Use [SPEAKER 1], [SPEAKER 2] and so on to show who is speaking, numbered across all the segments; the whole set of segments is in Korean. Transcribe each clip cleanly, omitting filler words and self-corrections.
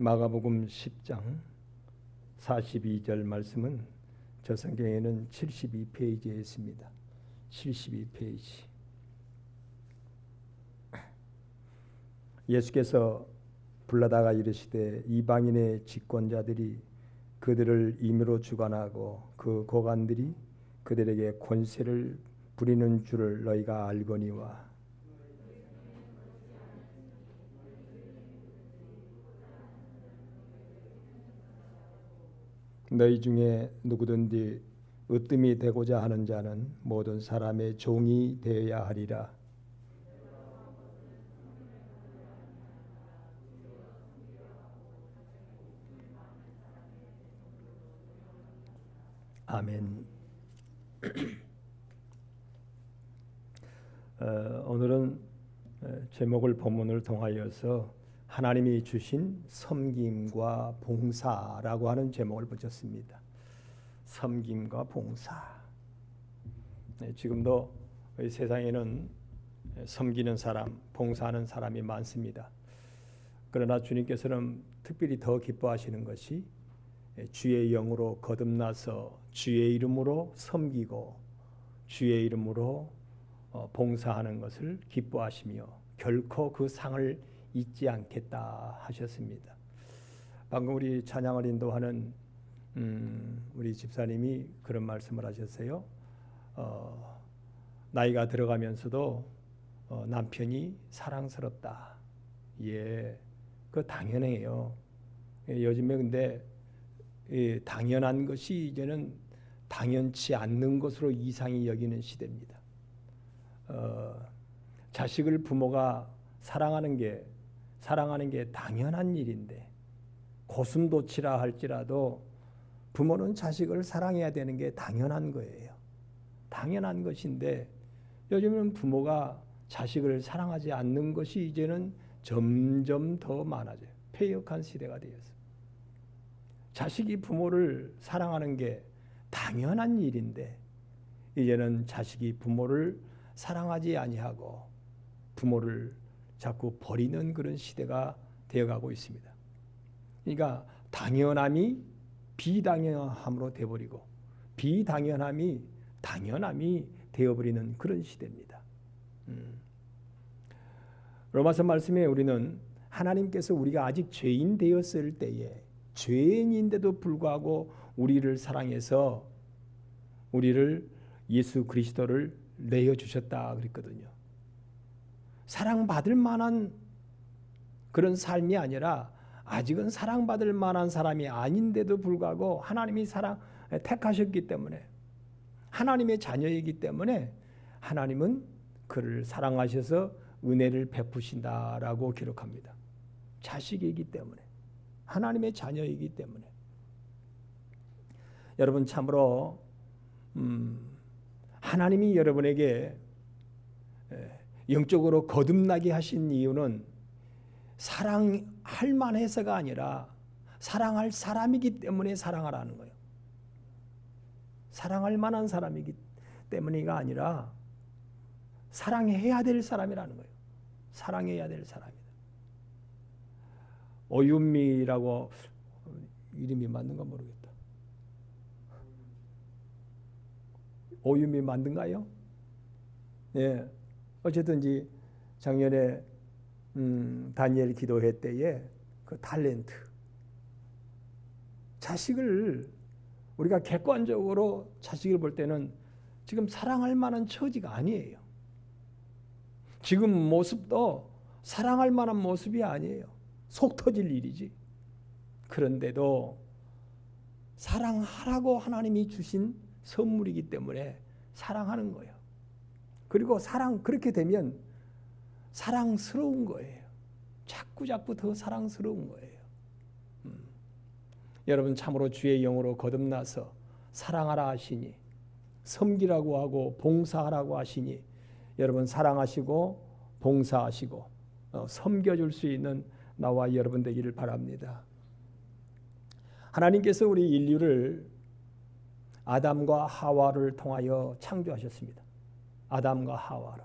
[SPEAKER 1] 마가복음 10장 42절 말씀은 저 성경에는 72페이지에 있습니다. 72페이지. 예수께서 불러다가 이르시되 이방인의 집권자들이 그들을 임의로 주관하고 그 고관들이 그들에게 권세를 부리는 줄을 너희가 알거니와 너희 중에 누구든지 으뜸이 되고자 하는 자는 모든 사람의 종이 되어야 하리라. 아멘. 오늘은 제목을 본문을 통하여서 하나님이 주신 섬김과 봉사라고 하는 제목을 붙였습니다. 섬김과 봉사. 지금도 이 세상에는 섬기는 사람, 봉사하는 사람이 많습니다. 그러나 주님께서는 특별히 더 기뻐하시는 것이 주의 영으로 거듭나서 주의 이름으로 섬기고 주의 이름으로 봉사하는 것을 기뻐하시며 결코 그 상을 잊지 않겠다 하셨습니다. 방금 우리 찬양을 인도하는 우리 집사님이 그런 말씀을 하셨어요. 나이가 들어가면서도 남편이 사랑스럽다. 예, 그 당연해요. 요즘에 근데 당연한 것이 이제는 당연치 않는 것으로 이상히 여기는 시대입니다. 자식을 부모가 사랑하는 게 당연한 일인데 고슴도치라 할지라도 부모는 자식을 사랑해야 되는 게 당연한 거예요. 당연한 것인데 요즘은 부모가 자식을 사랑하지 않는 것이 이제는 점점 더 많아져요. 폐역한 시대가 되었어요. 자식이 부모를 사랑하는 게 당연한 일인데 이제는 자식이 부모를 사랑하지 아니하고 부모를 자꾸 버리는 그런 시대가 되어가고 있습니다. 그러니까 당연함이 비당연함으로 되어버리고 비당연함이 당연함이 되어버리는 그런 시대입니다. 로마서 말씀에 우리는 하나님께서 우리가 아직 죄인 되었을 때에 죄인인데도 불구하고 우리를 사랑해서 우리를 예수 그리스도를 내어주셨다 그랬거든요. 사랑받을 만한 그런 삶이 아니라 아직은 사랑받을 만한 사람이 아닌데도 불구하고 하나님이 택하셨기 때문에 하나님의 자녀이기 때문에 하나님은 그를 사랑하셔서 은혜를 베푸신다라고 기록합니다. 자식이기 때문에 하나님의 자녀이기 때문에 여러분 참으로 하나님이 여러분에게 영적으로 거듭나게 하신 이유는 사랑할 만해서가 아니라 사랑할 사람이기 때문에 사랑하라는 거예요. 사랑할 만한 사람이기 때문이가 아니라 사랑해야 될 사람이라는 거예요. 사랑해야 될 사람이다. 오윤미라고 이름이 맞는가 모르겠다. 오윤미 맞는가요? 예. 어쨌든지 작년에 다니엘 기도회 때에 그 탤런트 자식을 우리가 객관적으로 자식을 볼 때는 지금 사랑할 만한 처지가 아니에요. 지금 모습도 사랑할 만한 모습이 아니에요. 속 터질 일이지. 그런데도 사랑하라고 하나님이 주신 선물이기 때문에 사랑하는 거예요. 그리고 그렇게 되면 사랑스러운 거예요. 자꾸 더 사랑스러운 거예요. 여러분 참으로 주의 영으로 거듭나서 사랑하라 하시니 섬기라고 하고 봉사하라고 하시니 여러분 사랑하시고 봉사하시고 섬겨줄 수 있는 나와 여러분 되기를 바랍니다. 하나님께서 우리 인류를 아담과 하와를 통하여 창조하셨습니다. 아담과 하와로.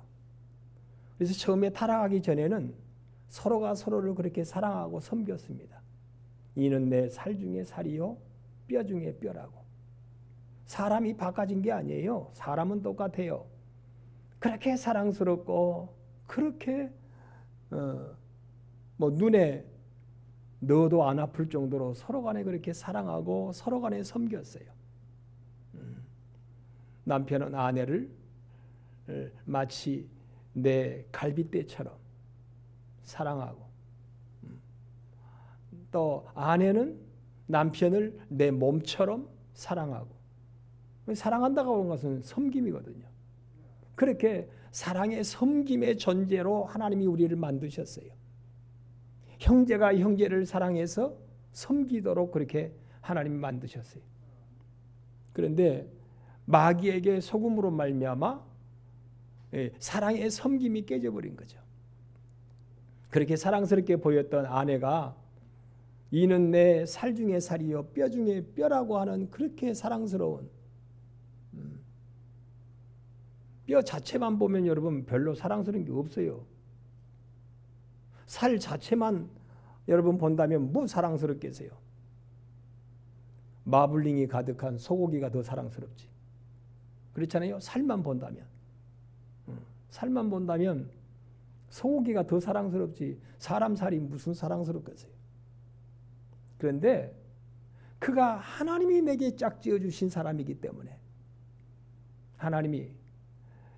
[SPEAKER 1] 그래서 처음에 타락하기 전에는 서로가 서로를 그렇게 사랑하고 섬겼습니다. 이는 내 살 중에 살이요 뼈 중에 뼈라고. 사람이 바꿔진 게 아니에요. 사람은 똑같아요. 그렇게 사랑스럽고 그렇게 뭐 눈에 넣어도 안 아플 정도로 서로 간에 그렇게 사랑하고 서로 간에 섬겼어요. 남편은 아내를 마치 내 갈빗대처럼 사랑하고, 또 아내는 남편을 내 몸처럼 사랑하고. 사랑한다고 하는 것은 섬김이거든요. 그렇게 사랑의 섬김의 존재로 하나님이 우리를 만드셨어요. 형제가 형제를 사랑해서 섬기도록 그렇게 하나님이 만드셨어요. 그런데 마귀에게 속음으로 말미암아 사랑의 섬김이 깨져버린 거죠. 그렇게 사랑스럽게 보였던 아내가 이는 내 살 중에 살이요 뼈 중에 뼈라고 하는 그렇게 사랑스러운 뼈 자체만 보면 여러분 별로 사랑스러운 게 없어요. 살 자체만 여러분 본다면 뭐 사랑스럽겠어요? 마블링이 가득한 소고기가 더 사랑스럽지. 그렇잖아요. 살만 본다면. 살만 본다면 소고기가 더 사랑스럽지 사람 살이 무슨 사랑스럽겠어요. 그런데 그가 하나님이 내게 짝지어 주신 사람이기 때문에, 하나님이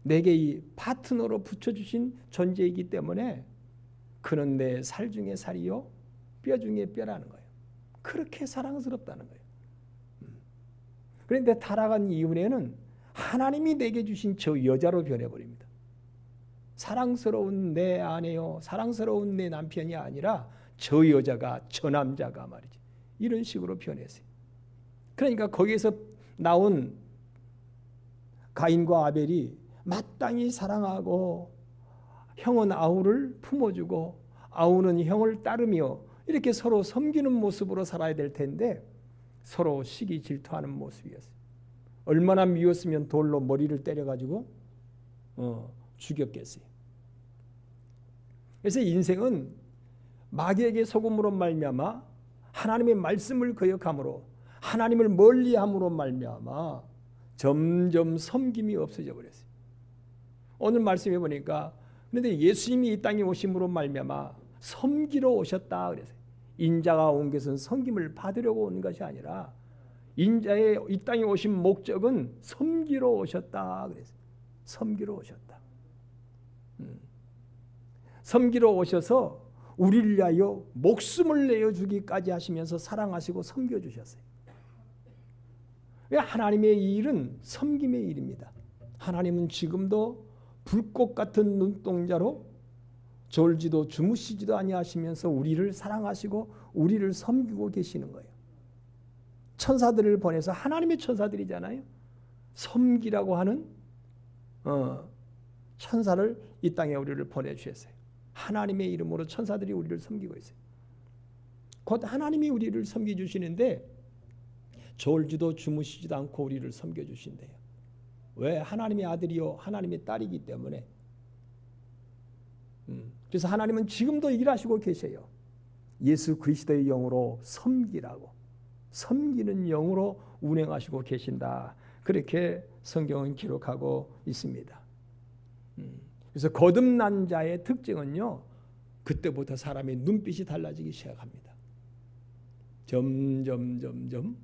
[SPEAKER 1] 내게 이 파트너로 붙여주신 존재이기 때문에 그는 내 살 중에 살이요 뼈 중에 뼈라는 거예요. 그렇게 사랑스럽다는 거예요. 그런데 타락한 이후에는 하나님이 내게 주신 저 여자로 변해버립니다. 사랑스러운 내 아내요 사랑스러운 내 남편이 아니라 저 여자가 저 남자가 말이지, 이런 식으로 변했어요. 그러니까 거기에서 나온 가인과 아벨이 마땅히 사랑하고 형은 아우를 품어주고 아우는 형을 따르며 이렇게 서로 섬기는 모습으로 살아야 될 텐데 서로 시기 질투하는 모습이었어요. 얼마나 미웠으면 돌로 머리를 때려가지고 죽였겠어요. 그래서 인생은 마귀에게 속음으로 말미암아 하나님의 말씀을 거역함으로 하나님을 멀리함으로 말미암아 점점 섬김이 없어져 버렸어요. 오늘 말씀해 보니까 그런데 예수님이 이 땅에 오심으로 말미암아 섬기러 오셨다 그랬어요. 인자가 온 것은 섬김을 받으려고 온 것이 아니라 인자의 이 땅에 오신 목적은 섬기러 오셨다 그랬어요. 섬기러 오셨다. 섬기러 오셔서 우리를 위하여 목숨을 내어주기까지 하시면서 사랑하시고 섬겨주셨어요. 하나님의 일은 섬김의 일입니다. 하나님은 지금도 불꽃 같은 눈동자로 졸지도 주무시지도 아니하시면서 우리를 사랑하시고 우리를 섬기고 계시는 거예요. 천사들을 보내서, 하나님의 천사들이잖아요, 섬기라고 하는 천사를 이 땅에 우리를 보내주셨어요. 하나님의 이름으로 천사들이 우리를 섬기고 있어요. 곧 하나님이 우리를 섬겨주시는데 졸지도 주무시지도 않고 우리를 섬겨주신대요. 왜? 하나님의 아들이요 하나님의 딸이기 때문에. 그래서 하나님은 지금도 일하시고 계세요. 예수 그리스도의 영으로 섬기라고, 섬기는 영으로 운행하시고 계신다. 그렇게 성경은 기록하고 있습니다. 그래서 거듭난 자의 특징은요, 그때부터 사람의 눈빛이 달라지기 시작합니다. 점점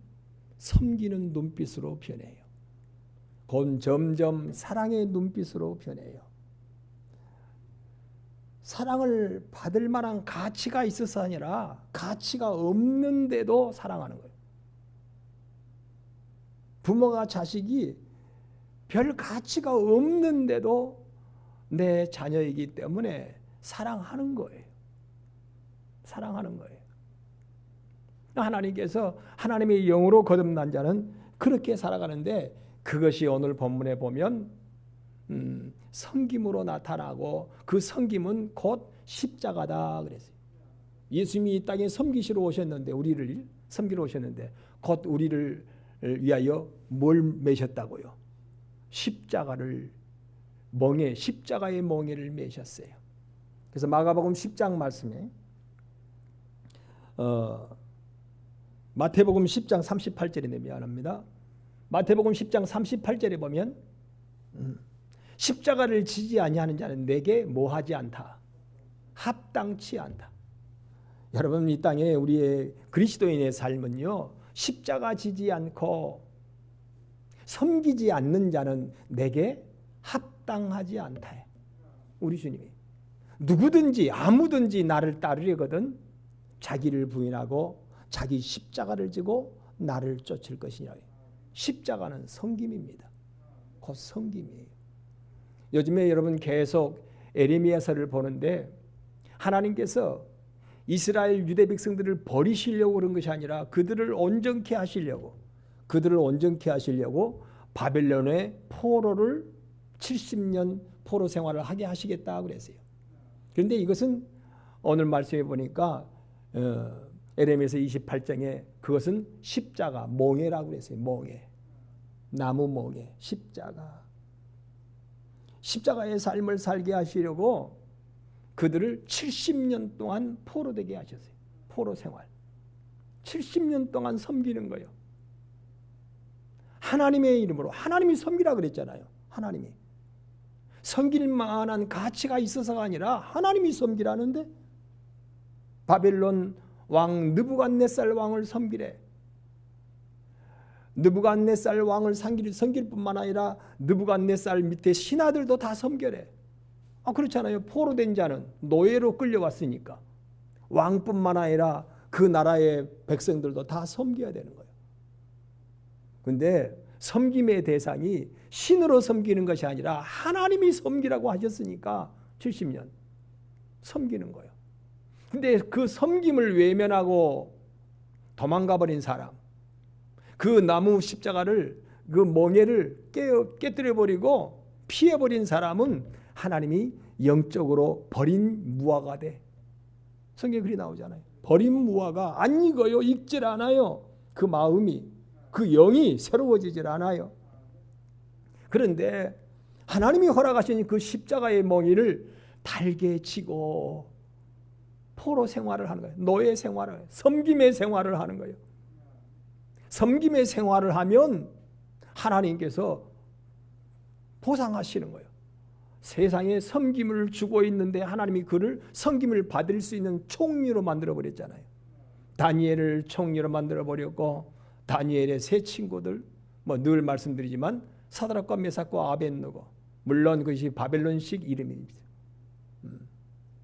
[SPEAKER 1] 섬기는 눈빛으로 변해요. 곧 점점 사랑의 눈빛으로 변해요. 사랑을 받을 만한 가치가 있어서 아니라 가치가 없는데도 사랑하는 거예요. 부모가 자식이 별 가치가 없는데도 내 자녀이기 때문에 사랑하는 거예요. 사랑하는 거예요. 하나님께서 하나님의 영으로 거듭난 자는 그렇게 살아가는데, 그것이 오늘 본문에 보면 섬김으로 나타나고, 그 섬김은 곧 십자가다 그랬어요. 예수님이 이 땅에 섬기시러 오셨는데, 우리를 섬기러 오셨는데 곧 우리를 위하여 뭘 매셨다고요? 십자가의 멍에를 매셨어요. 그래서 마가복음 10장 말씀에 마태복음 10장 38절인데 미안합니다. 마태복음 10장 38절에 보면 십자가를 지지 아니하는 자는 내게 뭐하지 않다. 합당치 않다. 여러분 이 땅에 우리의 그리스도인의 삶은요. 십자가 지지 않고 섬기지 않는 자는 내게 합당하지 않다. 우리 주님이 누구든지 아무든지 나를 따르려거든 자기를 부인하고 자기 십자가를 지고 나를 쫓을 것이냐. 십자가는 섬김입니다. 곧 섬김이에요. 요즘에 여러분 계속 에레미야서를 보는데 하나님께서 이스라엘 유대 백성들을 버리시려고 그런 것이 아니라 그들을 온전케 하시려고 바벨론의 포로를 70년 포로 생활을 하게 하시겠다 그랬어요. 그런데 이것은 오늘 말씀해 보니까 에레미야서 28장에 그것은 십자가 몽해라고 그랬어요. 몽해, 나무 몽해, 십자가의 삶을 살게 하시려고 그들을 70년 동안 포로되게 하셨어요. 포로 생활 70년 동안 섬기는 거예요. 하나님의 이름으로. 하나님이 섬기라 그랬잖아요. 하나님이 섬길 만한 가치가 있어서가 아니라 하나님이 섬기라는데 바벨론 왕 느부갓네살 왕을 섬기래. 느부갓네살 왕을 섬길 뿐만 아니라 느부갓네살 밑에 신하들도 다 섬겨래. 그렇잖아요. 포로된 자는 노예로 끌려왔으니까 왕뿐만 아니라 그 나라의 백성들도 다 섬겨야 되는 거예요. 그런데 섬김의 대상이 신으로 섬기는 것이 아니라 하나님이 섬기라고 하셨으니까 70년 섬기는 거예요. 근데 그 섬김을 외면하고 도망가 버린 사람, 그 나무 십자가를, 그 멍에를 깨뜨려 버리고 피해 버린 사람은 하나님이 영적으로 버린 무화가 돼. 성경에 그리 나오잖아요. 버린 무화가 안 익어요. 익질 않아요. 그 마음이, 그 영이 새로워지질 않아요. 그런데 하나님이 허락하신 그 십자가의 멍이를 달게 치고 포로 생활을 하는 거예요. 노예 생활을, 섬김의 생활을 하는 거예요. 섬김의 생활을 하면 하나님께서 보상하시는 거예요. 세상에 섬김을 주고 있는데 하나님이 그를 섬김을 받을 수 있는 총리로 만들어 버렸잖아요. 다니엘을 총리로 만들어 버렸고, 다니엘의 세 친구들, 늘 말씀드리지만 사드락과 메삭과 아벳느고, 물론 그것이 바벨론식 이름입니다.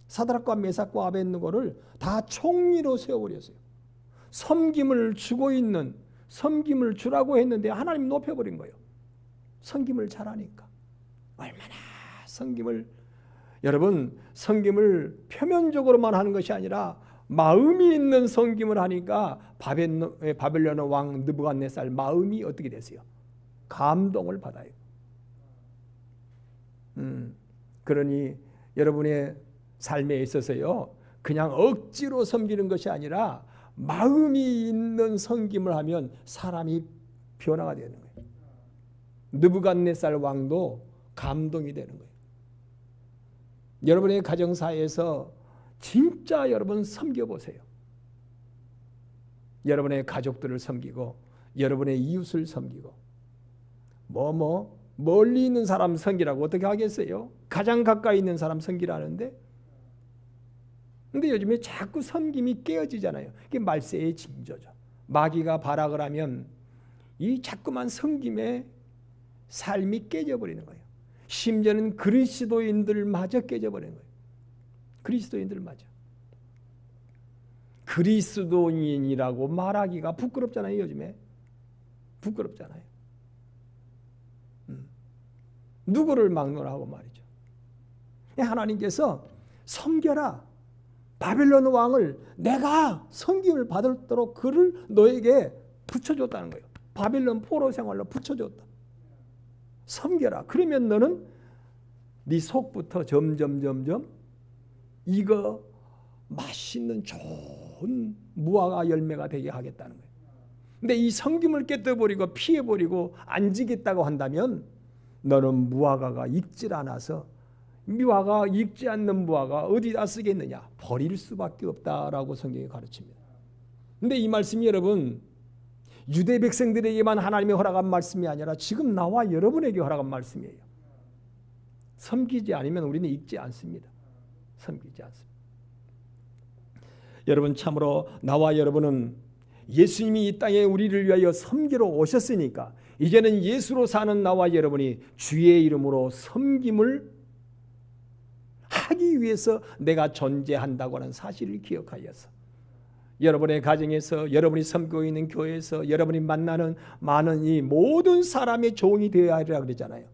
[SPEAKER 1] 사드락과 메삭과 아벳느고를 다 총리로 세워버렸어요. 섬김을 주고 있는, 섬김을 주라고 했는데 하나님 높여버린 거예요. 섬김을 잘하니까. 얼마나 섬김을, 여러분 섬김을 표면적으로만 하는 것이 아니라 마음이 있는 섬김을 하니까 바벨론 왕 느부갓네살 마음이 어떻게 됐어요? 감동을 받아요. 그러니 여러분의 삶에 있어서요, 그냥 억지로 섬기는 것이 아니라 마음이 있는 섬김을 하면 사람이 변화가 되는 거예요. 느부갓네살 왕도 감동이 되는 거예요. 여러분의 가정사에서 진짜 여러분 섬겨보세요. 여러분의 가족들을 섬기고 여러분의 이웃을 섬기고 멀리 있는 사람 섬기라고 어떻게 하겠어요? 가장 가까이 있는 사람 섬기라는데, 근데 요즘에 자꾸 섬김이 깨어지잖아요. 이게 말세의 징조죠. 마귀가 발악을 하면 이 자꾸만 섬김의 삶이 깨져버리는 거예요. 심지어는 그리스도인들마저 깨져버리는 거예요. 그리스도인들마저. 그리스도인이라고 말하기가 부끄럽잖아요. 요즘에 부끄럽잖아요. 누구를 막론하고 말이죠. 하나님께서 섬겨라, 바벨론 왕을 내가 섬김을 받도록 그를 너에게 붙여줬다는 거예요. 바벨론 포로 생활로 붙여줬다. 섬겨라. 그러면 너는 네 속부터 점점 이거 맛있는 좋은 무화과 열매가 되게 하겠다는 거예요. 근데 이 섬김을 깨뜨려버리고 피해버리고 안 지겠다고 한다면 너는 무화과가 익질 않아서, 무화과 익지 않는 무화과 어디다 쓰겠느냐? 버릴 수밖에 없다라고 성경이 가르칩니다. 근데 이 말씀이 여러분 유대 백성들에게만 하나님이 허락한 말씀이 아니라 지금 나와 여러분에게 허락한 말씀이에요. 섬기지 않으면 우리는 읽지 않습니다. 섬기지 않습니다. 여러분 참으로 나와 여러분은 예수님이 이 땅에 우리를 위하여 섬기러 오셨으니까 이제는 예수로 사는 나와 여러분이 주의 이름으로 섬김을 하기 위해서 내가 존재한다고 하는 사실을 기억하여서 여러분의 가정에서 여러분이 섬기고 있는 교회에서 여러분이 만나는 많은 이 모든 사람의 종이 되어야 하리라 그러잖아요.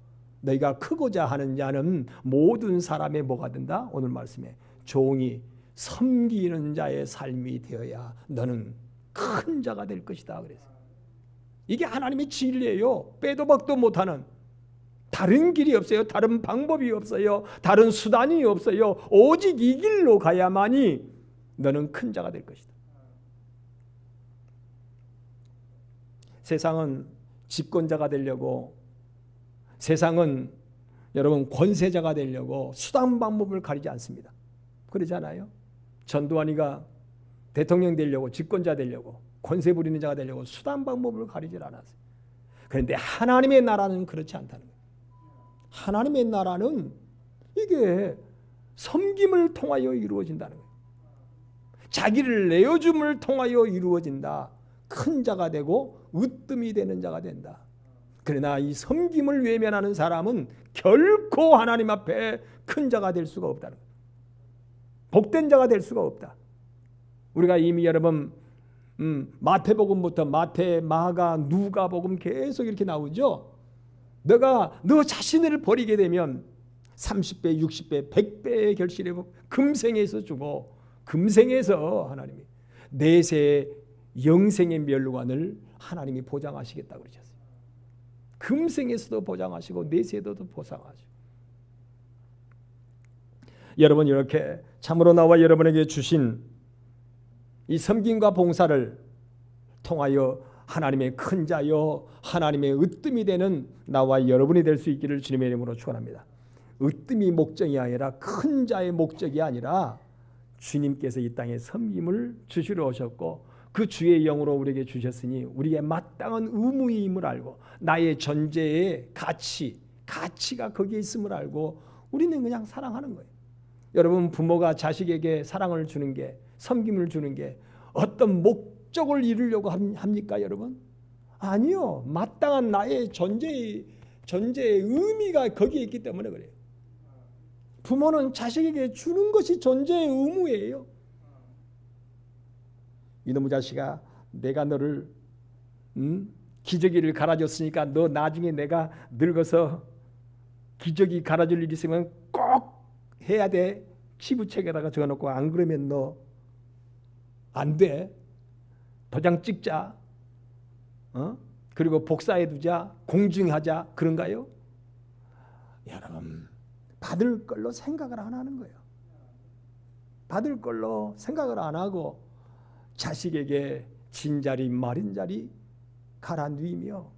[SPEAKER 1] 너희가 크고자 하는 자는 모든 사람의 뭐가 된다? 오늘 말씀에 종이 섬기는 자의 삶이 되어야 너는 큰 자가 될 것이다 그랬어요. 이게 하나님의 진리예요. 빼도 박도 못하는 다른 길이 없어요. 다른 방법이 없어요. 다른 수단이 없어요. 오직 이 길로 가야만이 너는 큰 자가 될 것이다. 세상은 집권자가 되려고, 세상은 여러분 권세자가 되려고 수단 방법을 가리지 않습니다. 그러잖아요. 전두환이가 대통령 되려고, 집권자 되려고, 권세 부리는 자가 되려고 수단 방법을 가리질 않았어요. 그런데 하나님의 나라는 그렇지 않다는 거예요. 하나님의 나라는 이게 섬김을 통하여 이루어진다는 거예요. 자기를 내어줌을 통하여 이루어진다. 큰 자가 되고 으뜸이 되는 자가 된다. 그러나 이 섬김을 외면하는 사람은 결코 하나님 앞에 큰 자가 될 수가 없다는 거예요. 복된 자가 될 수가 없다. 우리가 이미 여러분 마태복음부터 마태, 마가, 누가복음 계속 이렇게 나오죠. 너 자신을 버리게 되면 30배, 60배, 100배의 결실의 금생에서 주고 금생에서 하나님이 내세 영생의 멸관을 하나님이 보장하시겠다고 그러셨어요. 금생에서도 보장하시고 내세에도 보장하시고. 여러분 이렇게 참으로 나와 여러분에게 주신 이 섬김과 봉사를 통하여 하나님의 큰 자요 하나님의 으뜸이 되는 나와 여러분이 될 수 있기를 주님의 이름으로 축원합니다. 으뜸이 목적이 아니라 큰 자의 목적이 아니라 주님께서 이 땅에 섬김을 주시러 오셨고 그 주의 영으로 우리에게 주셨으니 우리의 마땅한 의무임을 알고 나의 존재의 가치가 거기에 있음을 알고 우리는 그냥 사랑하는 거예요. 여러분 부모가 자식에게 사랑을 주는 게 섬김을 주는 게 어떤 목적을 이루려고 합니까 여러분? 아니요. 마땅한 나의 존재의 의미가 거기에 있기 때문에 그래요. 부모는 자식에게 주는 것이 존재의 의무예요. 이놈의 자식아 내가 너를 기저귀를 갈아줬으니까 너 나중에 내가 늙어서 기저귀 갈아줄 일 있으면 꼭 해야 돼. 치부책에다가 적어놓고 안 그러면 너 안 돼. 도장 찍자. 그리고 복사해두자. 공증하자. 그런가요? 여러분 받을 걸로 생각을 안 하는 거예요. 받을 걸로 생각을 안 하고 자식에게 진자리 마른자리 갈아누이며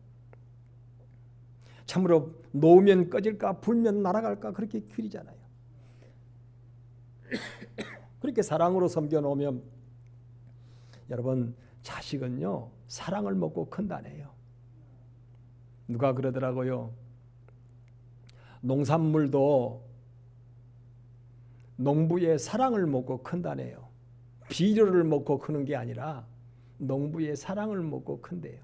[SPEAKER 1] 참으로 놓으면 꺼질까 불면 날아갈까 그렇게 퀴리잖아요. 그렇게 사랑으로 섬겨놓으면 여러분 자식은요 사랑을 먹고 큰다네요. 누가 그러더라고요. 농산물도 농부의 사랑을 먹고 큰다네요. 비료를 먹고 크는 게 아니라 농부의 사랑을 먹고 큰대요.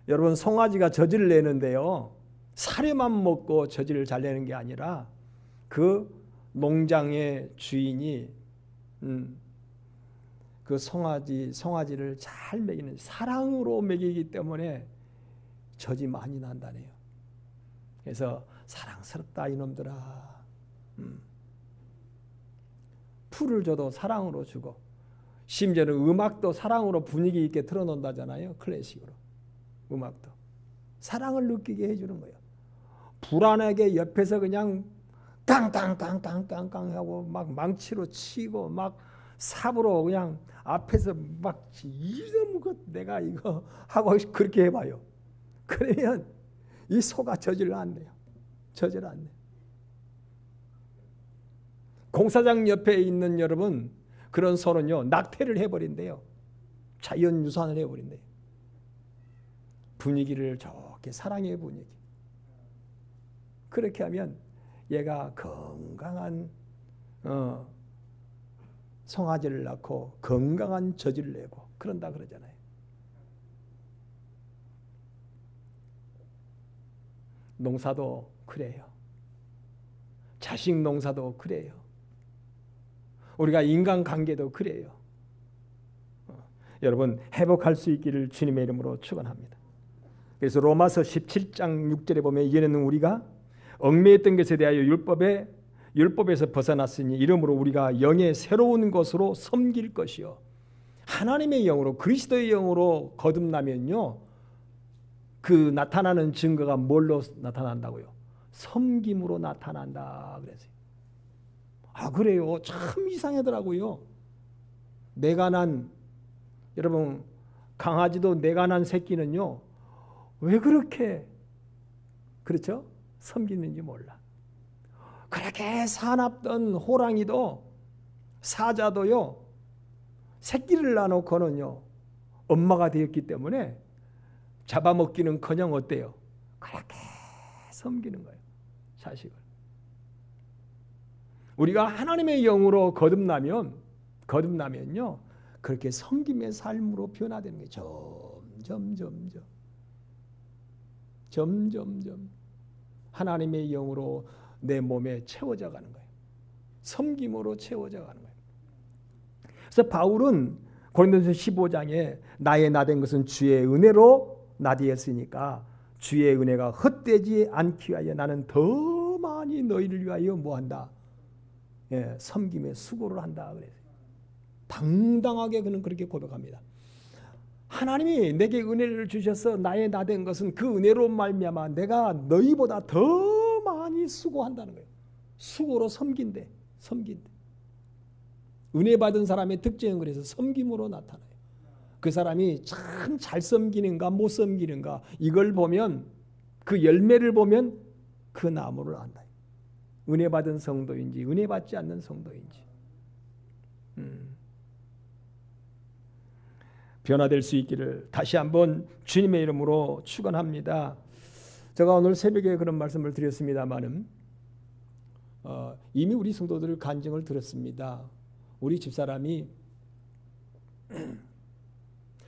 [SPEAKER 1] 여러분 송아지가 젖을 내는데요. 사료만 먹고 젖을 잘 내는 게 아니라 그 농장의 주인이 그 송아지를 잘 먹이는 사랑으로 먹이기 때문에 젖이 많이 난다네요. 그래서 사랑스럽다 이놈들아. 풀을 줘도 사랑으로 주고 심지어는 음악도 사랑으로 분위기 있게 틀어놓는다잖아요. 클래식으로 음악도 사랑을 느끼게 해주는 거예요. 불안하게 옆에서 그냥 깡깡깡깡깡깡 하고 막 망치로 치고 막 삽으로 그냥 앞에서 막 이러면 내가 이거 하고 그렇게 해봐요. 그러면 이 소가 젖을 안 내요. 젖을 안 내요. 공사장 옆에 있는 여러분 그런 소는요 낙태를 해버린대요. 자연유산을 해버린대요. 분위기를 좋게 사랑의 분위기. 그렇게 하면 얘가 건강한 송아지를 낳고 건강한 젖을 내고 그런다 그러잖아요. 농사도 그래요. 자식 농사도 그래요. 우리가 인간관계도 그래요. 여러분 회복할 수 있기를 주님의 이름으로 축원합니다. 그래서 로마서 17장 6절에 보면 이제는 우리가 얽매였던 것에 대하여 율법에서 벗어났으니 이러므로 우리가 영의 새로운 것으로 섬길 것이요. 하나님의 영으로 그리스도의 영으로 거듭나면요. 그 나타나는 증거가 뭘로 나타난다고요? 섬김으로 나타난다 그랬어요. 아 그래요? 참 이상하더라고요. 내가 난 여러분 강아지도 내가 난 새끼는요. 왜 그렇게 그렇죠? 섬기는지 몰라. 그렇게 사납던 호랑이도 사자도요. 새끼를 낳아놓고는요. 엄마가 되었기 때문에 잡아먹기는커녕 어때요? 그렇게 섬기는 거예요. 자식을. 우리가 하나님의 영으로 거듭나면요. 그렇게 섬김의 삶으로 변화되는 거예요. 점점점 하나님의 영으로 내 몸에 채워져 가는 거예요. 섬김으로 채워져 가는 거예요. 그래서 바울은 고린도전서 15장에 나의 나된 것은 주의 은혜로 나되었으니까 주의 은혜가 헛되지 않기 위하여 나는 더 많이 너희를 위하여 뭐한다? 예, 섬김에 수고를 한다 그래서 당당하게 그는 그렇게 고백합니다. 하나님이 내게 은혜를 주셔서 나의 나된 것은 그 은혜로 말미암아 내가 너희보다 더 많이 수고한다는 거예요. 수고로 섬긴대. 은혜 받은 사람의 특징은 그래서 섬김으로 나타나요. 그 사람이 참 잘 섬기는가 못 섬기는가 이걸 보면 그 열매를 보면 그 나무를 안다. 은혜 받은 성도인지 은혜 받지 않는 성도인지 변화될 수 있기를 다시 한번 주님의 이름으로 축원합니다. 제가 오늘 새벽에 그런 말씀을 드렸습니다마는 이미 우리 성도들 간증을 들었습니다. 우리 집사람이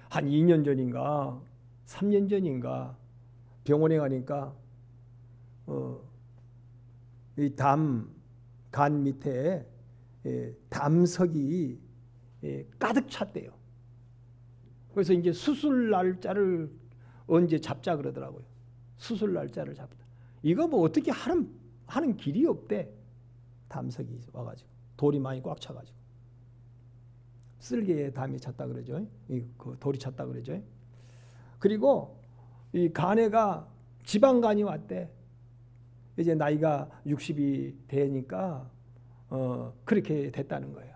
[SPEAKER 1] 한 2년 전인가 3년 전인가 병원에 가니까 이 간 밑에 담석이 가득 찼대요. 그래서 이제 수술 날짜를 언제 잡자 그러더라고요. 수술 날짜를 잡다. 이거 뭐 어떻게 하는 길이 없대. 담석이 와가지고 돌이 많이 꽉 차가지고 쓸개에 담이 찼다 그러죠. 그 돌이 찼다 그러죠. 그리고 이 간에가 지방간이 왔대. 이제 나이가 60이 되니까 그렇게 됐다는 거예요.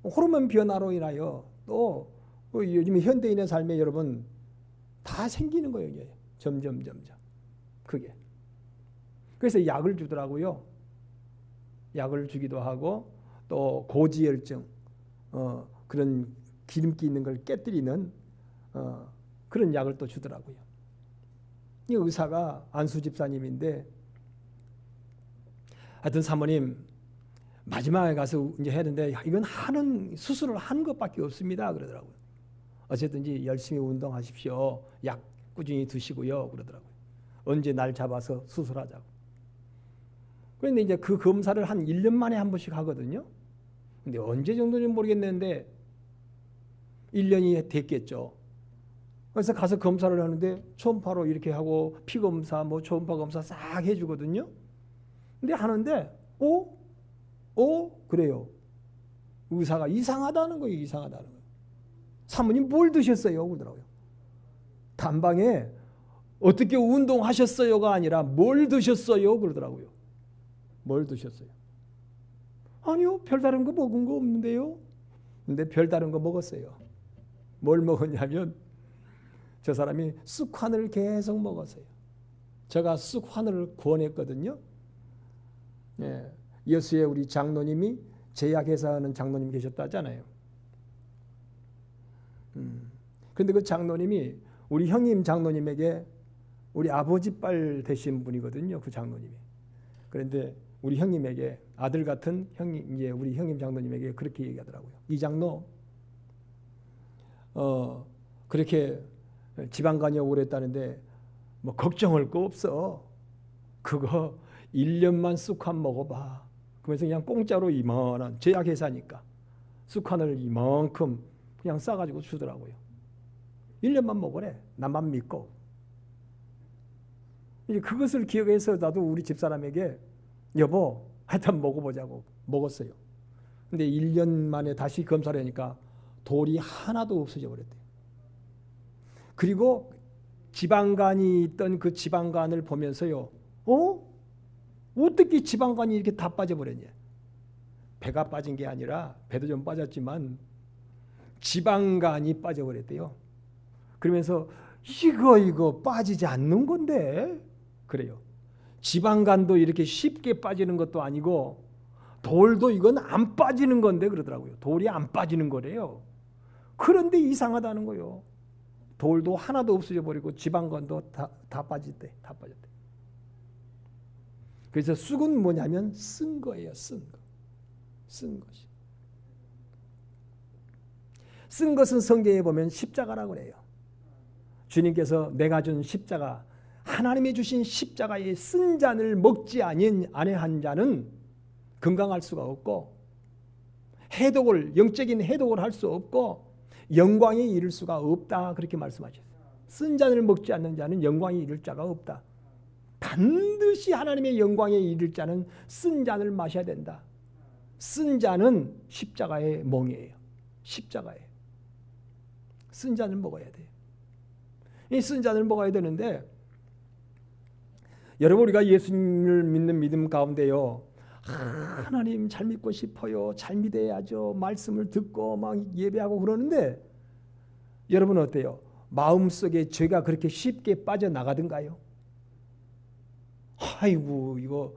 [SPEAKER 1] 호르몬 변화로 인하여 또 요즘 현대인의 삶에 여러분 다 생기는 거예요. 이게 점점 그게. 그래서 약을 주더라고요. 약을 주기도 하고 또 고지혈증 그런 기름기 있는 걸 깨뜨리는 그런 약을 또 주더라고요. 이 의사가 안수 집사님인데 하여튼 사모님 마지막에 가서 이제 했는데 이건 수술을 하는 것밖에 없습니다 그러더라고요. 어쨌든지 열심히 운동하십시오. 약 꾸준히 드시고요 그러더라고요. 언제 날 잡아서 수술하자고. 그런데 이제 그 검사를 한 1년 만에 한 번씩 하거든요. 근데 언제 정도는 모르겠는데 1년이 됐겠죠. 그래서 가서 검사를 하는데 초음파로 이렇게 하고 피검사 뭐 초음파 검사 싹 해주거든요. 근데 하는데 그래요. 의사가 이상하다는 거예요. 사모님 뭘 드셨어요? 그러더라고요. 단방에 어떻게 운동하셨어요가 아니라 뭘 드셨어요? 그러더라고요. 뭘 드셨어요? 아니요. 별다른 거 먹은 거 없는데요. 근데 별다른 거 먹었어요. 뭘 먹었냐면 저 사람이 쑥환을 계속 먹었어요. 제가 쑥환을 구원했거든요. 예, 여수의 우리 장로님이 제약회사 하는 장로님 계셨다 하잖아요. 그런데 그 장로님이 우리 형님 장로님에게 우리 아버지 빨 되신 분이거든요. 그 장로님이. 그런데 우리 형님에게 아들 같은 형님, 이제 우리 형님 장로님에게 그렇게 얘기하더라고요. 이 장로, 그렇게 지방간이 오래 했다는데 뭐 걱정할 거 없어. 그거 1년만 쑥한 먹어봐. 그래서 그냥 공짜로 이만한 제약회사니까 쑥한을 이만큼 그냥 싸가지고 주더라고요. 1년만 먹으래. 나만 믿고. 이제 그것을 기억해서 나도 우리 집사람에게 여보 하여튼 먹어보자고 먹었어요. 근데 1년 만에 다시 검사를 하니까 돌이 하나도 없어져 버렸대요. 그리고 지방간이 있던 그 지방간을 보면서요. 어떻게 지방간이 이렇게 다 빠져버렸냐. 배가 빠진 게 아니라 배도 좀 빠졌지만 지방간이 빠져버렸대요. 그러면서 이거 빠지지 않는 건데 그래요. 지방간도 이렇게 쉽게 빠지는 것도 아니고 돌도 이건 안 빠지는 건데 그러더라고요. 돌이 안 빠지는 거래요. 그런데 이상하다는 거예요. 돌도 하나도 없어져 버리고 지방간도 다 빠졌대. 다 빠졌대. 그래서 쑥은 뭐냐면 쓴 거예요. 쓴 거. 쓴 것이. 쓴 것은 성경에 보면 십자가라고 그래요. 주님께서 내가 준 십자가, 하나님이 주신 십자가의 쓴 잔을 먹지 아니한 자는 건강할 수가 없고 영적인 해독을 할 수 없고 영광에 이를 수가 없다. 그렇게 말씀하셨어요. 쓴 잔을 먹지 않는 자는 영광에 이를 자가 없다. 반드시 하나님의 영광에 이를 자는 쓴 잔을 마셔야 된다. 쓴 잔은 십자가의 멍이에요. 십자가에 쓴 잔을 먹어야 돼요. 이 쓴 잔을 먹어야 되는데 여러분 우리가 예수님을 믿는 믿음 가운데요. 하나님 잘 믿고 싶어요. 잘 믿어야죠. 말씀을 듣고 막 예배하고 그러는데 여러분 어때요? 마음속에 죄가 그렇게 쉽게 빠져나가던가요? 아이고 이거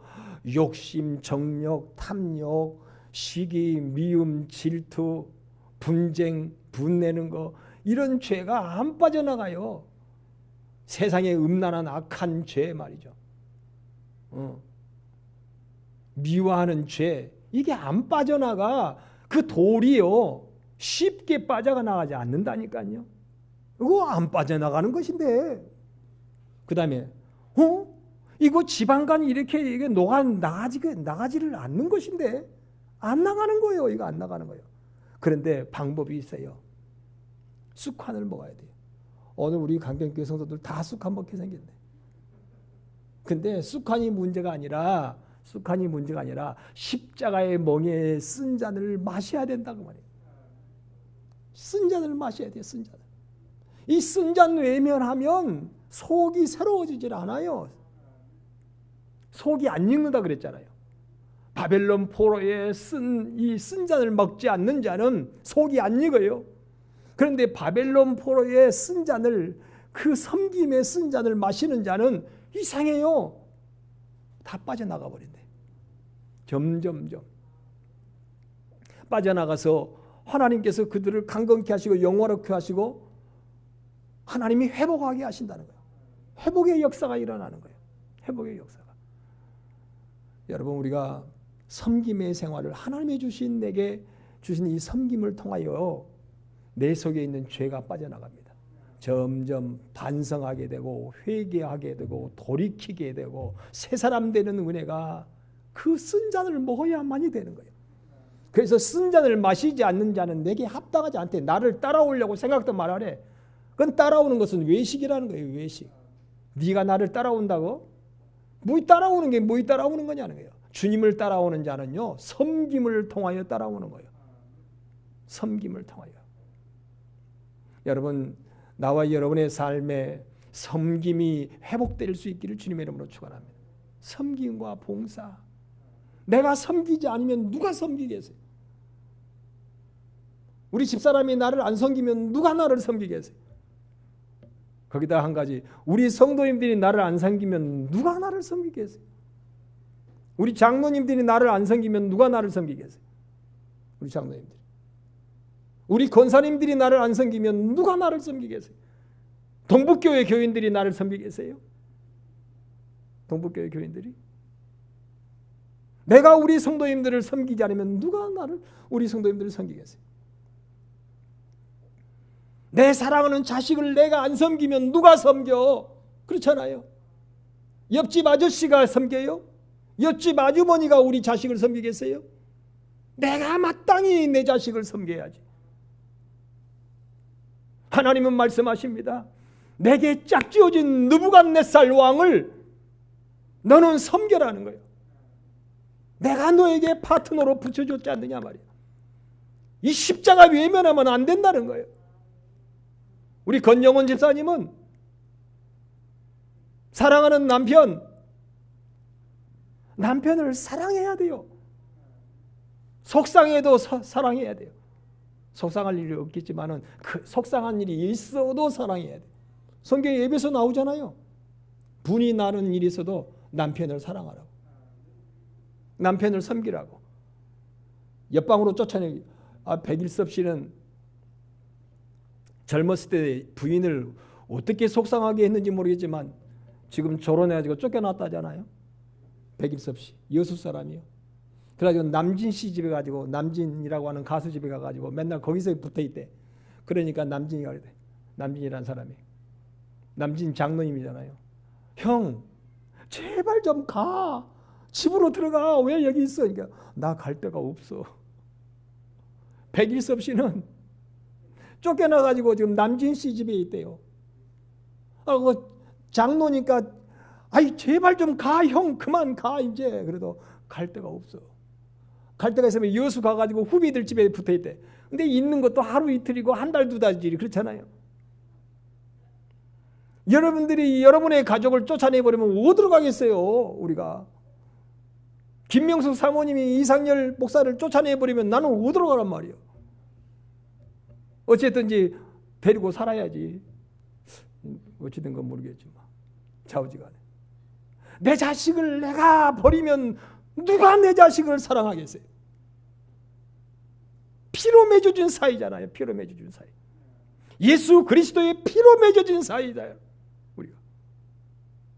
[SPEAKER 1] 욕심, 정욕, 탐욕, 시기, 미움, 질투, 분쟁, 분내는 거 이런 죄가 안 빠져나가요. 세상에 음란한 악한 죄 말이죠. 미워하는 죄 이게 안 빠져나가. 그 돌이요 쉽게 빠져나가지 않는다니까요. 이거 안 빠져나가는 것인데 그 다음에 이거 지방간이 이렇게 나가지를 않는 것인데 안 나가는 거예요. 이거 안 나가는 거예요. 그런데 방법이 있어요. 쑥한을 먹어야 돼요. 오늘 우리 강경교회 성도들 다 쑥한 먹게 생겼네. 근데 쑥한이 문제가 아니라 십자가의 멍에 쓴 잔을 마셔야 된다고 말이에요. 쓴 잔을 마셔야 돼요. 쓴 잔을. 이 쓴 잔 외면하면 속이 새로워지질 않아요. 속이 안 익는다 그랬잖아요. 바벨론 포로에 이 쓴 잔을 먹지 않는 자는 속이 안 익어요. 그런데 바벨론 포로에 쓴 잔을 그 섬김에 쓴 잔을 마시는 자는 이상해요. 다 빠져나가 버린대. 점점점 빠져나가서 하나님께서 그들을 강건케 하시고 영화롭게 하시고 하나님이 회복하게 하신다는 거예요. 회복의 역사가 일어나는 거예요. 회복의 역사가. 여러분 우리가 섬김의 생활을 하나님이 내게 주신 이 섬김을 통하여 내 속에 있는 죄가 빠져나갑니다. 점점 반성하게 되고 회개하게 되고 돌이키게 되고 새 사람 되는 은혜가 그 쓴 잔을 먹어야만이 되는 거예요. 그래서 쓴 잔을 마시지 않는 자는 내게 합당하지 않대. 나를 따라오려고 생각도 말하래. 그건 따라오는 것은 외식이라는 거예요. 외식. 네가 나를 따라온다고? 뭐 따라오는 게 뭐 따라오는 거냐는 거예요. 주님을 따라오는 자는요. 섬김을 통하여 따라오는 거예요. 섬김을 통하여. 여러분 나와 여러분의 삶에 섬김이 회복될 수 있기를 주님의 이름으로 축원합니다. 섬김과 봉사. 내가 섬기지 않으면 누가 섬기겠어요? 우리 집사람이 나를 안 섬기면 누가 나를 섬기겠어요? 거기다 한 가지, 우리 성도님들이 나를 안 섬기면 누가 나를 섬기겠어요? 우리 장로님들이 나를 안 섬기면 누가 나를 섬기겠어요? 우리 장로님들이. 우리 권사님들이 나를 안 섬기면 누가 나를 섬기겠어요? 동북교회 교인들이 나를 섬기겠어요? 동북교회 교인들이? 내가 우리 성도님들을 섬기지 않으면 누가 나를, 우리 성도님들을 섬기겠어요? 내 사랑하는 자식을 내가 안 섬기면 누가 섬겨? 그렇잖아요. 옆집 아저씨가 섬겨요? 옆집 아주머니가 우리 자식을 섬기겠어요? 내가 마땅히 내 자식을 섬겨야지. 하나님은 말씀하십니다. 내게 짝지어진 느부갓네살 왕을 너는 섬겨라는 거예요. 내가 너에게 파트너로 붙여줬지 않느냐 말이야. 이 십자가 외면하면 안 된다는 거예요. 우리 권영원 집사님은 사랑하는 남편을 사랑해야 돼요. 속상해도 사랑해야 돼요. 속상할 일이 없겠지만은 그 속상한 일이 있어도 사랑해야 돼요. 성경에 예배서 나오잖아요. 분이 나는 일이 있어도 남편을 사랑하라고. 남편을 섬기라고. 옆방으로 쫓아내기. 백일섭 씨는 젊었을 때 부인을 어떻게 속상하게 했는지 모르겠지만 지금 결혼해가지고 쫓겨났다잖아요. 백일섭 씨. 여수 사람이요. 그래가지고 남진 씨 집에 가지고, 남진이라고 하는 가수 집에 가가지고 맨날 거기서 붙어있대. 그러니까 남진이가 그래. 남진이라는 사람이. 남진 장로님이잖아요. 형, 제발 좀 가. 집으로 들어가. 왜 여기 있어? 그러니까 나 갈 데가 없어. 백일섭 씨는 쫓겨나가지고 지금 남진 씨 집에 있대요. 그 장로니까 아이 제발 좀 가. 형 그만 가 이제. 그래도 갈 데가 없어. 갈 데가 있으면 여수 가가지고 후비들 집에 붙어있대. 근데 있는 것도 하루 이틀이고 한 달 두 달이지. 그렇잖아요. 여러분들이 여러분의 가족을 쫓아내버리면 어디로 가겠어요? 우리가. 김명숙 사모님이 이상열 목사를 쫓아내버리면 나는 어디로 가란 말이에요? 어쨌든지 데리고 살아야지. 어찌된 건 모르겠지만 좌우지간에. 내 자식을 내가 버리면 누가 내 자식을 사랑하겠어요? 피로 맺어준 사이잖아요. 피로 맺어준 사이. 예수 그리스도의 피로 맺어진 사이다. 우리가.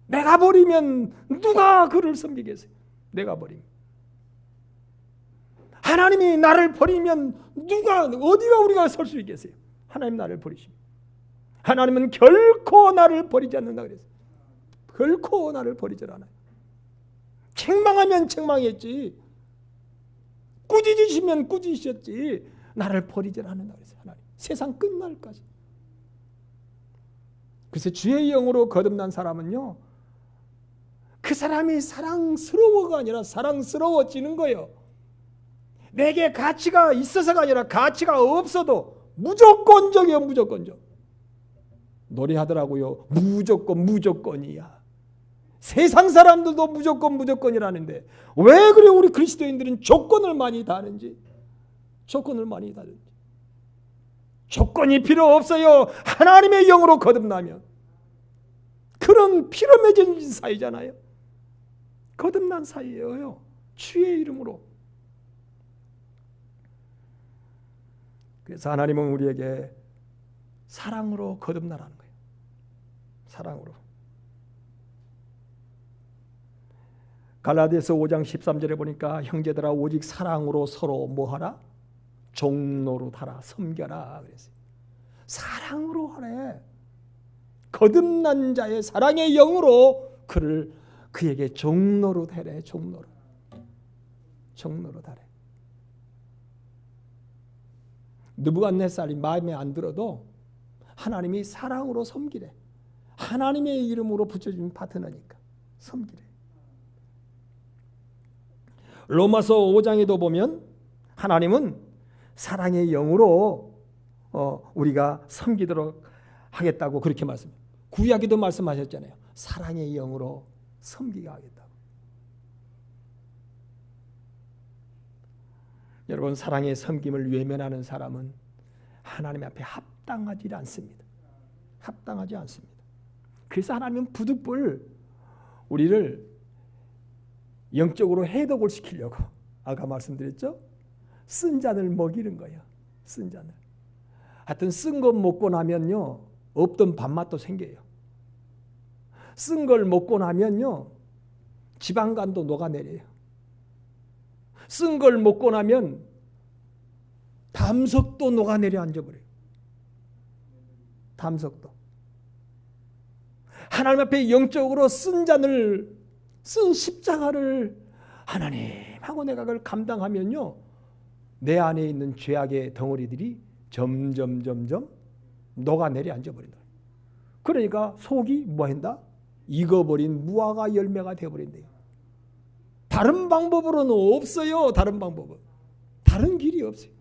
[SPEAKER 1] 내가 버리면 누가 그를 섬기겠어요? 내가 버리면. 하나님이 나를 버리면 어디가 우리가 설 수 있겠어요? 하나님 나를 버리십니다. 하나님은 결코 나를 버리지 않는다 그랬어요. 결코 나를 버리질 않아요. 책망하면 책망했지. 꾸짖으시면 꾸짖으셨지. 나를 버리질 않는다 그랬어요. 하나님. 세상 끝날까지. 그래서 주의 영으로 거듭난 사람은요, 그 사람이 사랑스러워가 아니라 사랑스러워지는 거예요. 내게 가치가 있어서가 아니라 가치가 없어도 무조건적이에요. 무조건적. 노래하더라고요. 무조건이야. 세상 사람들도 무조건이라는데 왜 그래 우리 그리스도인들은 조건을 많이 다는지. 조건이 필요 없어요. 하나님의 영으로 거듭나면. 그런 피로 맺은 사이잖아요. 거듭난 사이예요. 주의 이름으로. 그래서 하나님은 우리에게 사랑으로 거듭나라는 거예요. 사랑으로. 갈라디아서 5장 13절에 보니까 형제들아 오직 사랑으로 서로 뭐하라? 종노릇하라. 섬겨라 그랬어요. 사랑으로 하래. 거듭난 자의 사랑의 영으로 그에게 종노릇하래. 종노릇하래. 느부갓네살이 마음에 안 들어도 하나님이 사랑으로 섬기래. 하나님의 이름으로 붙여준 파트너니까 섬기래. 로마서 5장에도 보면 하나님은 사랑의 영으로 우리가 섬기도록 하겠다고 그렇게 말씀해요. 구약에도 말씀하셨잖아요. 사랑의 영으로 섬기게 하겠다고. 여러분, 사랑의 섬김을 외면하는 사람은 하나님 앞에 합당하지 않습니다. 합당하지 않습니다. 그래서 하나님은 부득불 우리를 영적으로 해독을 시키려고, 아까 말씀드렸죠? 쓴 잔을 먹이는 거예요. 쓴 잔을. 하여튼 쓴 것 먹고 나면요, 없던 밥맛도 생겨요. 쓴 걸 먹고 나면요, 지방간도 녹아내려요. 쓴 걸 먹고 나면 담석도 녹아내려 앉아버려요. 담석도. 하나님 앞에 영적으로 쓴 잔을, 쓴 십자가를 하나님하고 내가 그걸 감당하면요, 내 안에 있는 죄악의 덩어리들이 점점 녹아내려 앉아버린다. 그러니까 속이 뭐한다? 익어버린 무화과 열매가 되어버린대요. 다른 방법으로는 없어요. 다른 방법은. 다른 길이 없어요.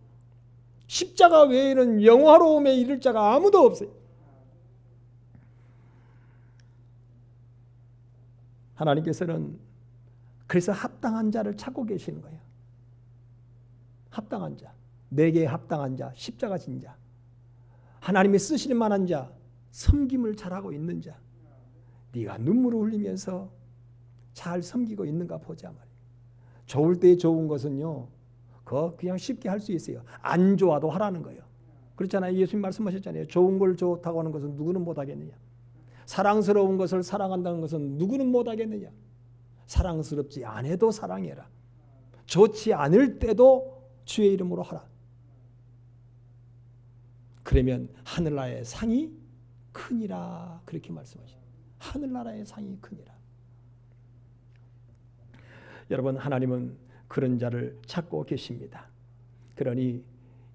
[SPEAKER 1] 십자가 외에는 영화로움에 이를 자가 아무도 없어요. 하나님께서는 그래서 합당한 자를 찾고 계시는 거예요. 합당한 자, 내게 합당한 자, 십자가 진 자, 하나님이 쓰실 만한 자, 섬김을 잘하고 있는 자, 네가 눈물을 흘리면서 잘 섬기고 있는가 보자 말이에요. 좋을 때 좋은 것은요, 그거 그냥 쉽게 할 수 있어요. 안 좋아도 하라는 거예요. 그렇잖아요. 예수님 말씀하셨잖아요. 좋은 걸 좋다고 하는 것은 누구는 못하겠느냐. 사랑스러운 것을 사랑한다는 것은 누구는 못하겠느냐. 사랑스럽지 않아도 사랑해라. 좋지 않을 때도 주의 이름으로 하라. 그러면 하늘나라의 상이 크니라. 그렇게 말씀하십니다. 하늘나라의 상이 크니라. 여러분, 하나님은 그런 자를 찾고 계십니다. 그러니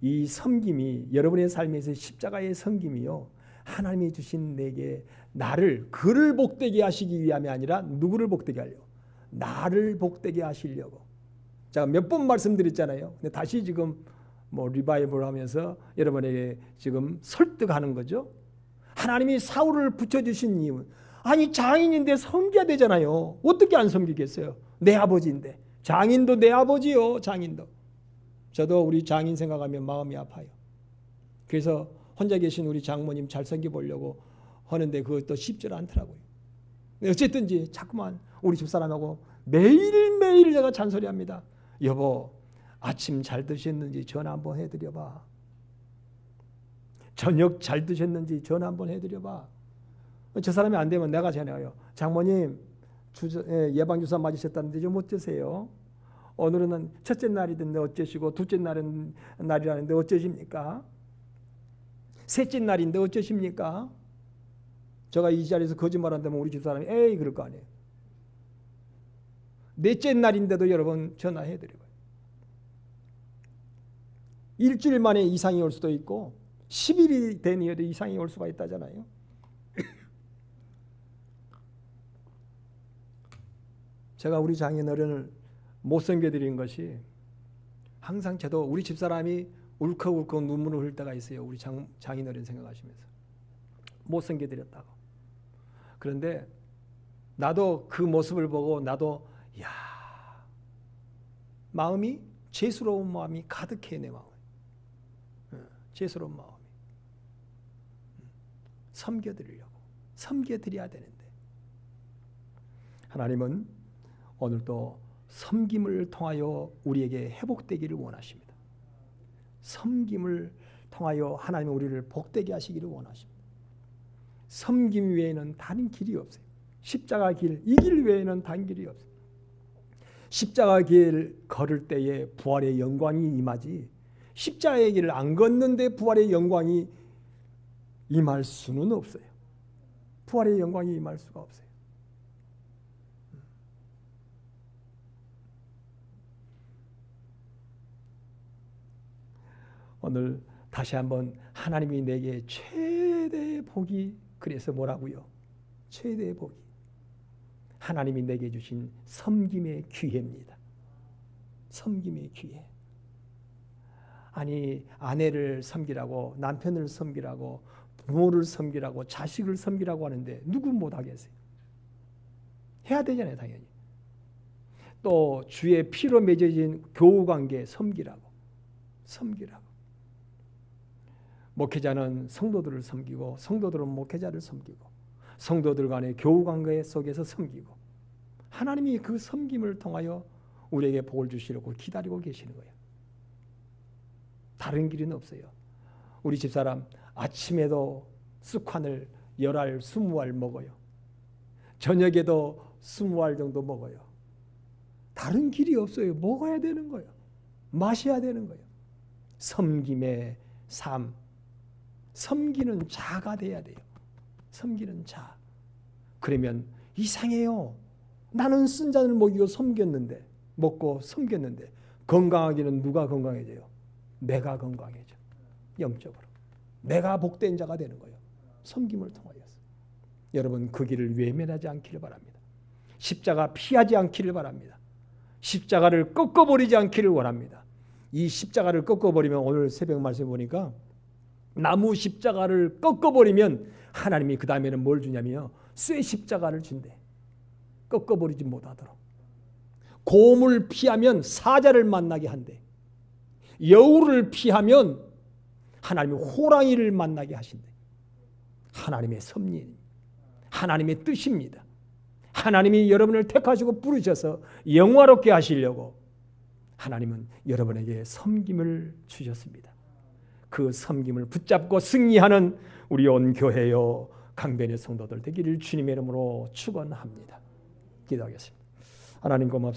[SPEAKER 1] 이 섬김이, 여러분의 삶에서 십자가의 섬김이요, 하나님이 주신 내게 나를, 그를 복되게 하시기 위함이 아니라 누구를 복되게 하려고? 나를 복되게 하시려고. 제가 몇 번 말씀드렸잖아요. 근데 다시 지금 리바이벌 하면서 여러분에게 지금 설득하는 거죠. 하나님이 사울을 붙여주신 이유는, 아니 장인인데 섬겨야 되잖아요. 어떻게 안 섬기겠어요? 내 아버지인데. 장인도 내 아버지요. 장인도. 저도 우리 장인 생각하면 마음이 아파요. 그래서 혼자 계신 우리 장모님 잘 섬겨보려고 하는데 그것도 쉽지 않더라고요. 어쨌든지 자꾸만 우리 집사람하고 매일매일 제가 잔소리합니다. 여보, 아침 잘 드셨는지 전화 한번 해드려봐. 저녁 잘 드셨는지 전화 한번 해드려봐. 저 사람이 안 되면 내가 전화해요. 장모님, 예방주사 맞으셨다는데 좀 어쩌세요? 오늘은 첫째 날이던데 어쩌시고, 둘째 날이라는데 어쩌십니까? 셋째 날인데 어쩌십니까? 제가 이 자리에서 거짓말한다면 우리 집사람이 에이 그럴 거 아니에요. 넷째 날인데도 여러분 전화해드려요. 일주일 만에 이상이 올 수도 있고 10일이 된 이후에도 이상이 올 수가 있다잖아요. 제가 우리 장인어른을 못 섬겨드린 것이, 항상 저도 우리 집사람이 울컥울컥 눈물을 흘릴 때가 있어요. 우리 장인어른 생각하시면서 못 섬겨드렸다고. 그런데 나도 그 모습을 보고 나도 마음이, 죄스러운 마음이 가득해. 내 마음에 죄스러운 마음이 섬겨드리려고, 섬겨드려야 되는데 하나님은 오늘도 섬김을 통하여 우리에게 회복되기를 원하십니다. 섬김을 통하여 하나님은 우리를 복되게 하시기를 원하십니다. 섬김 외에는 다른 길이 없어요. 십자가 길, 이 길 외에는 다른 길이 없어요. 십자가 길 걸을 때에 부활의 영광이 임하지, 십자가의 길을 안 걷는데 부활의 영광이 임할 수는 없어요. 부활의 영광이 임할 수가 없어요. 오늘 다시 한번 하나님이 내게 최대의 복이, 그래서 뭐라고요? 최대의 복이 하나님이 내게 주신 섬김의 기회입니다. 섬김의 기회. 아니 아내를 섬기라고, 남편을 섬기라고, 부모를 섬기라고, 자식을 섬기라고 하는데 누구 못하겠어요? 해야 되잖아요, 당연히. 또 주의 피로 맺어진 교우관계 섬기라고. 목회자는 성도들을 섬기고, 성도들은 목회자를 섬기고, 성도들 간의 교우관계 속에서 섬기고, 하나님이 그 섬김을 통하여 우리에게 복을 주시려고 기다리고 계시는 거예요. 다른 길은 없어요. 우리 집사람 아침에도 쑥환을 10알, 20알 먹어요. 저녁에도 20알 정도 먹어요. 다른 길이 없어요. 먹어야 되는 거예요. 마셔야 되는 거예요. 섬김의 삶. 섬기는 자가 돼야 돼요. 섬기는 자. 그러면 이상해요. 나는 쓴 잔을 먹이고 섬겼는데, 먹고 섬겼는데 건강하기는 누가 건강해져요? 내가 건강해져. 영적으로. 내가 복된 자가 되는 거예요. 섬김을 통하여서. 여러분 그 길을 외면하지 않기를 바랍니다. 십자가 피하지 않기를 바랍니다. 십자가를 꺾어버리지 않기를 원합니다. 이 십자가를 꺾어버리면 오늘 새벽 말씀 보니까 나무 십자가를 꺾어버리면 하나님이 그 다음에는 뭘 주냐면요. 쇠 십자가를 준대. 꺾어버리지 못하도록. 곰을 피하면 사자를 만나게 한대. 여우를 피하면 하나님이 호랑이를 만나게 하신대. 하나님의 섭리, 하나님의 뜻입니다. 하나님이 여러분을 택하시고 부르셔서 영화롭게 하시려고 하나님은 여러분에게 섬김을 주셨습니다. 그 섬김을 붙잡고 승리하는 우리 온 교회요 강변의 성도들 되기를 주님의 이름으로 축원합니다. 기도하겠습니다. 하나님 고맙습니다.